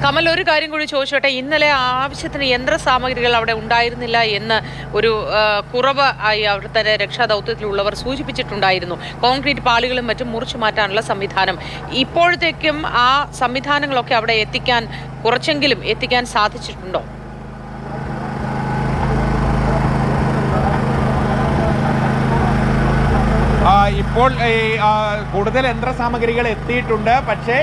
കമൽ, ഒരു കാര്യം കൂടി ചോദിച്ചോട്ടെ. ഇന്നലെ ആവശ്യത്തിന് യന്ത്രസാമഗ്രികൾ അവിടെ ഉണ്ടായിരുന്നില്ല എന്ന് ഒരു കുറവ് ആയി അവിടുത്തെ രക്ഷാദൗത്യത്തിലുള്ളവർ സൂചിപ്പിച്ചിട്ടുണ്ടായിരുന്നു. കോൺക്രീറ്റ് പാളികളും മറ്റും മുറിച്ചു മാറ്റാനുള്ള സംവിധാനം. ഇപ്പോഴത്തേക്കും ആ സംവിധാനങ്ങളൊക്കെ അവിടെ കുറച്ചെങ്കിലും എത്തിക്കാൻ സാധിച്ചിട്ടുണ്ടോ? ഇപ്പോൾ കൂടുതൽ യന്ത്രസാമഗ്രികൾ എത്തിയിട്ടുണ്ട്. പക്ഷേ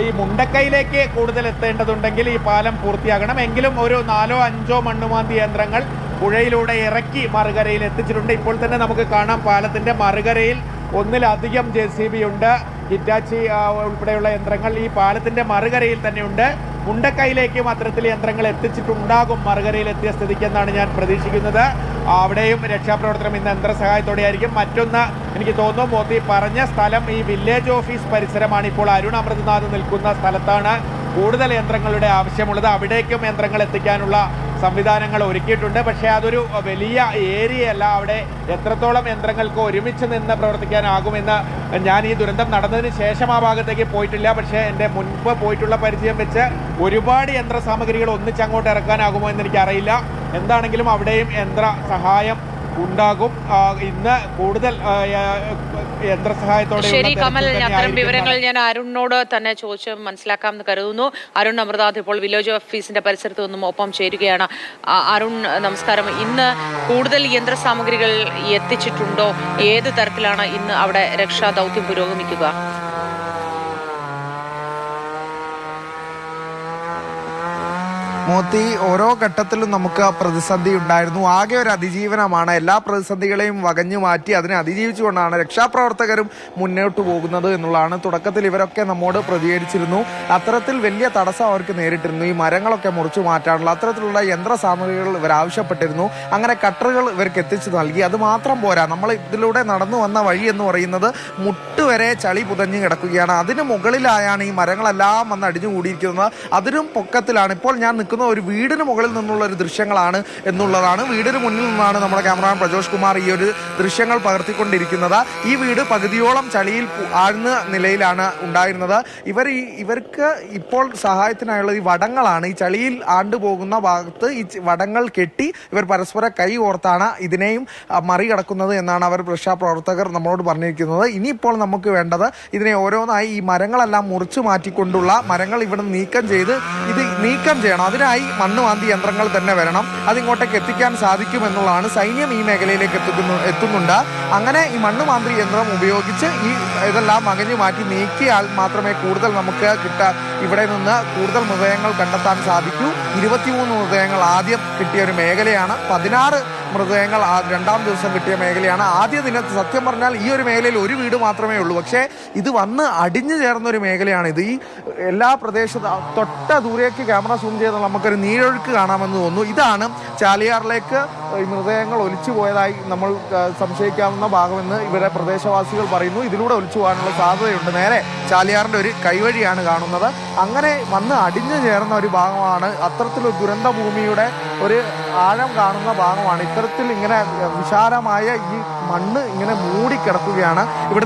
ഈ മുണ്ടക്കൈയിലേക്ക് കൂടുതൽ എത്തേണ്ടതുണ്ടെങ്കിൽ ഈ പാലം പൂർത്തിയാകണം. എങ്കിലും ഒരു 4-5 മണ്ണുമാന്തി യന്ത്രങ്ങൾ പുഴയിലൂടെ ഇറക്കി മറുകരയിൽ എത്തിച്ചിട്ടുണ്ട്. ഇപ്പോൾ തന്നെ നമുക്ക് കാണാം പാലത്തിൻ്റെ മറുകരയിൽ ഒന്നിലധികം JCB ഉണ്ട്. ഹിറ്റാച്ചി ഉൾപ്പെടെയുള്ള യന്ത്രങ്ങൾ ഈ പാലത്തിൻ്റെ മറുകരയിൽ തന്നെയുണ്ട്. മുണ്ടക്കൈയിലേക്കും അത്തരത്തിൽ യന്ത്രങ്ങൾ എത്തിച്ചിട്ടുണ്ടാകും മറുകരയിൽ എത്തിയ സ്ഥിതിക്ക് എന്നാണ് ഞാൻ പ്രതീക്ഷിക്കുന്നത്. അവിടെയും രക്ഷാപ്രവർത്തനം ഇന്ന് യന്ത്രസഹായത്തോടെ ആയിരിക്കും. മറ്റൊന്ന് എനിക്ക് തോന്നുന്നു മോദി പറഞ്ഞ സ്ഥലം ഈ വില്ലേജ് ഓഫീസ് പരിസരമാണ്. ഇപ്പോൾ അരുൺ അമൃതനാഥ് നിൽക്കുന്ന സ്ഥലത്താണ് കൂടുതൽ യന്ത്രങ്ങളുടെ ആവശ്യമുള്ളത്. അവിടേക്കും യന്ത്രങ്ങൾ എത്തിക്കാനുള്ള സംവിധാനങ്ങൾ ഒരുക്കിയിട്ടുണ്ട്. പക്ഷേ അതൊരു വലിയ ഏരിയയല്ല. അവിടെ എത്രത്തോളം യന്ത്രങ്ങൾക്ക് ഒരുമിച്ച് നിന്ന് പ്രവർത്തിക്കാനാകുമെന്ന് ഞാൻ ഈ ദുരന്തം നടന്നതിന് ശേഷം ആ ഭാഗത്തേക്ക് പോയിട്ടില്ല. പക്ഷേ എൻ്റെ മുൻപ് പോയിട്ടുള്ള പരിചയം വെച്ച് ഒരുപാട് യന്ത്രസാമഗ്രികൾ ഒന്നിച്ചങ്ങോട്ട് ഇറക്കാനാകുമോ എന്ന് എനിക്കറിയില്ല. എന്താണെങ്കിലും അവിടെയും യന്ത്ര സഹായം ഉണ്ടാകും. ഇന്ന് കൂടുതൽ യന്ത്രസഹായത്തോടെ. ശരി കമൽ, അത്തരം വിവരങ്ങൾ ഞാൻ അരുണിനോട് തന്നെ ചോദിച്ച് മനസ്സിലാക്കാമെന്ന് കരുതുന്നു. അരുൺ അമൃതാഥ് ഇപ്പോൾ വില്ലേജ് ഓഫീസിന്റെ പരിസരത്ത് നിന്നും ഒപ്പം ചേരുകയാണ്. അരുൺ, നമസ്കാരം. ഇന്ന് കൂടുതൽ യന്ത്രസാമഗ്രികൾ എത്തിച്ചിട്ടുണ്ടോ? ഏത് തരത്തിലാണ് ഇന്ന് അവിടെ രക്ഷാദൗത്യം പുരോഗമിക്കുക? മോത്തി, ഓരോ ഘട്ടത്തിലും നമുക്ക് പ്രതിസന്ധി ഉണ്ടായിരുന്നു. ആകെ ഒരു അതിജീവനമാണ്. എല്ലാ പ്രതിസന്ധികളെയും വകഞ്ഞു മാറ്റി അതിനെ അതിജീവിച്ചുകൊണ്ടാണ് രക്ഷാപ്രവർത്തകരും മുന്നോട്ട് പോകുന്നത് എന്നുള്ളതാണ്. തുടക്കത്തിൽ ഇവരൊക്കെ നമ്മോട് പ്രതികരിച്ചിരുന്നു. അത്തരത്തിൽ വലിയ തടസ്സം അവർക്ക് നേരിട്ടിരുന്നു. ഈ മരങ്ങളൊക്കെ മുറിച്ചു മാറ്റാനുള്ള അത്തരത്തിലുള്ള യന്ത്രസാമഗ്രികൾ ഇവർ ആവശ്യപ്പെട്ടിരുന്നു. അങ്ങനെ കട്ടറുകൾ ഇവർക്ക് എത്തിച്ചു നൽകി. അത് മാത്രം പോരാ, നമ്മൾ ഇതിലൂടെ നടന്നു വന്ന വഴി എന്ന് പറയുന്നത് മുട്ടുവരെ ചളി പുതഞ്ഞു കിടക്കുകയാണ്. അതിന് മുകളിലായാണ് ഈ മരങ്ങളെല്ലാം വന്ന് അടിഞ്ഞുകൂടിയിരിക്കുന്നത്. അതിനും പൊക്കത്തിലാണ്. ഇപ്പോൾ ഞാൻ നിൽക്കുന്ന ഒരു വീടിന് മുകളിൽ നിന്നുള്ള ഒരു ദൃശ്യങ്ങളാണ് എന്നുള്ളതാണ്. വീടിന് മുന്നിൽ നിന്നാണ് നമ്മുടെ ക്യാമറാമാൻ പ്രജോഷ് കുമാർ ഈ ഒരു ദൃശ്യങ്ങൾ പകർത്തിക്കൊണ്ടിരിക്കുന്നത്. ഈ വീട് പകുതിയോളം ചളിയിൽ ആഴ്ന്ന നിലയിലാണ് ഉണ്ടായിരുന്നത്. ഇവർക്ക് ഇപ്പോൾ സഹായത്തിനായുള്ള ഈ വടങ്ങളാണ്. ഈ ചളിയിൽ ആണ്ടുപോകുന്ന ഭാഗത്ത് ഈ വടങ്ങൾ കെട്ടി ഇവർ പരസ്പര കൈ ഓർത്താണ് ഇതിനെയും മറികടക്കുന്നത് എന്നാണ് അവർ രക്ഷാപ്രവർത്തകർ നമ്മളോട് പറഞ്ഞിരിക്കുന്നത്. ഇനിയിപ്പോൾ നമുക്ക് വേണ്ടത് ഇതിനെ ഓരോന്നായി ഈ മരങ്ങളെല്ലാം മുറിച്ചു മാറ്റിക്കൊണ്ടുള്ള മരങ്ങൾ ഇവിടെ നീക്കം ചെയ്യണം. അതിനായി മണ്ണുമാന്തി യന്ത്രങ്ങൾ തന്നെ വരണം. അതിങ്ങോട്ടേക്ക് എത്തിക്കാൻ സാധിക്കുമെന്നുള്ളതാണ്. സൈന്യം ഈ മേഖലയിലേക്ക് എത്തുന്നുണ്ട്. അങ്ങനെ ഈ മണ്ണുമാന്തി യന്ത്രം ഉപയോഗിച്ച് ഇതെല്ലാം അകഞ്ഞു മാറ്റി നീക്കിയാൽ മാത്രമേ കൂടുതൽ നമുക്ക് ഇവിടെ നിന്ന് കൂടുതൽ മൃതദേഹങ്ങൾ കണ്ടെത്താൻ സാധിക്കൂ. 23 മൃതദേഹങ്ങൾ ആദ്യം കിട്ടിയ ഒരു മേഖലയാണ്. 16 മൃതദേഹങ്ങൾ രണ്ടാം ദിവസം കിട്ടിയ മേഖലയാണ്. ആദ്യ ദിനത്ത് സത്യം പറഞ്ഞാൽ ഈ ഒരു മേഖലയിൽ ഒരു വീട് മാത്രമേ ഉള്ളൂ. പക്ഷേ ഇത് വന്ന് അടിഞ്ഞു ചേർന്ന ഒരു മേഖലയാണിത്. ഈ എല്ലാ പ്രദേശത്ത് തൊട്ട ദൂരേക്ക് ക്യാമറ സൂം ചെയ്താൽ നമുക്കൊരു നീരൊഴുക്ക് കാണാമെന്ന് തോന്നുന്നു. ഇതാണ് ചാലിയാറിലേക്ക് ഈ മൃതദേഹങ്ങൾ ഒലിച്ചു പോയതായി നമ്മൾ സംശയിക്കാവുന്ന ഭാഗമെന്ന് ഇവരെ പ്രദേശവാസികൾ പറയുന്നു. ഇതിലൂടെ ഒലിച്ചു പോകാനുള്ള സാധ്യതയുണ്ട്. നേരെ ചാലിയാറിൻ്റെ ഒരു കൈവഴിയാണ് കാണുന്നത്. അങ്ങനെ വന്ന് അടിഞ്ഞു ചേർന്ന ഒരു ഭാഗമാണ്. അത്തരത്തിലൊരു ദുരന്ത ഭൂമിയുടെ ഒരു ആഴം കാണുന്ന ഭാഗമാണ്. ഇത്തരത്തിൽ ഇങ്ങനെ വിശാലമായ ഈ മണ്ണ് ഇങ്ങനെ മൂടിക്കിടക്കുകയാണ്. ഇവിടെ